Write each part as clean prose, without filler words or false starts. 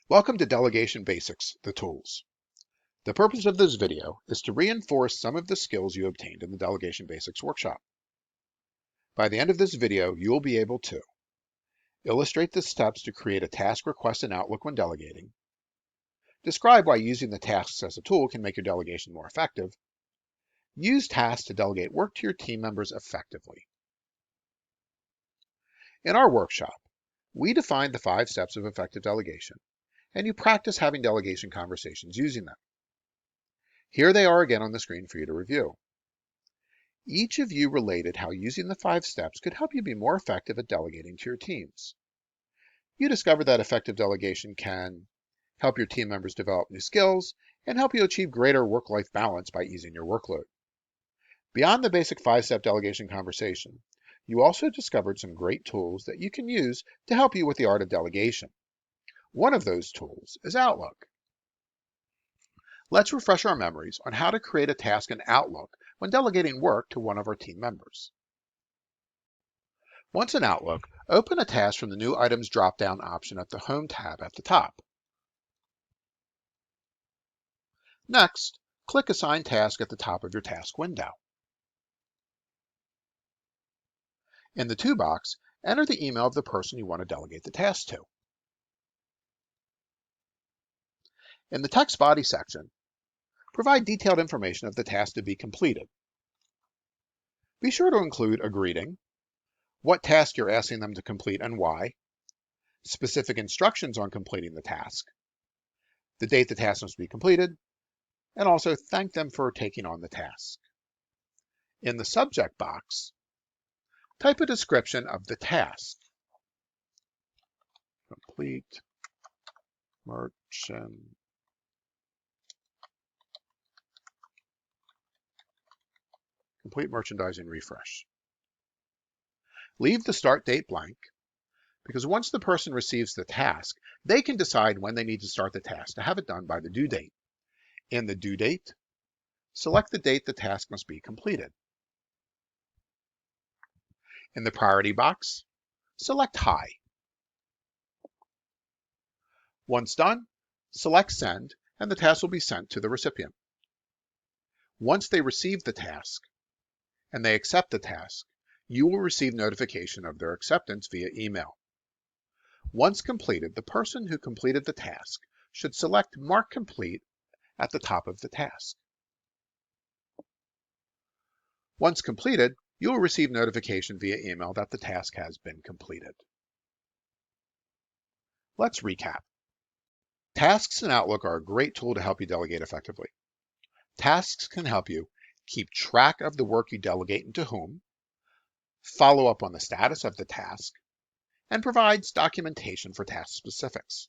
Welcome to Delegation Basics, the tools. The purpose of this video is to reinforce some of the skills you obtained in the Delegation Basics workshop. By the end of this video, you will be able to illustrate the steps to create a task request in Outlook when delegating, describe why using the tasks as a tool can make your delegation more effective, use tasks to delegate work to your team members effectively. In our workshop, we defined the 5 steps of effective delegation, and you practice having delegation conversations using them. Here they are again on the screen for you to review. Each of you related how using the 5 steps could help you be more effective at delegating to your teams. You discovered that effective delegation can help your team members develop new skills and help you achieve greater work-life balance by easing your workload. Beyond the basic 5-step delegation conversation, you also discovered some great tools that you can use to help you with the art of delegation. One of those tools is Outlook. Let's refresh our memories on how to create a task in Outlook when delegating work to one of our team members. Once in Outlook, open a task from the New Items drop-down option at the Home tab at the top. Next, click Assign Task at the top of your task window. In the To box, enter the email of the person you want to delegate the task to. In the text body section, provide detailed information of the task to be completed. Be sure to include a greeting, what task you're asking them to complete and why, specific instructions on completing the task, the date the task must be completed, and also thank them for taking on the task. In the subject box, type a description of the task. Complete merchandising refresh. Leave the start date blank, because once the person receives the task, they can decide when they need to start the task to have it done by the due date. In the due date, select the date the task must be completed. In the priority box, select high. Once done, select send, and the task will be sent to the recipient. Once they receive the task and they accept the task, you will receive notification of their acceptance via email. Once completed, the person who completed the task should select Mark Complete at the top of the task. Once completed, you will receive notification via email that the task has been completed. Let's recap. Tasks in Outlook are a great tool to help you delegate effectively. Tasks can help you keep track of the work you delegate and to whom, follow up on the status of the task, and provides documentation for task specifics.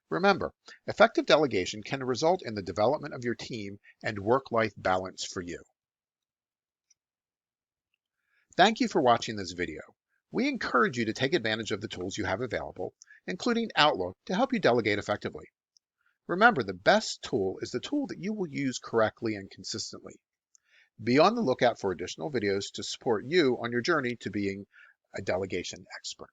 Remember, effective delegation can result in the development of your team and work-life balance for you. Thank you for watching this video. We encourage you to take advantage of the tools you have available, including Outlook, to help you delegate effectively. Remember, the best tool is the tool that you will use correctly and consistently. Be on the lookout for additional videos to support you on your journey to being a delegation expert.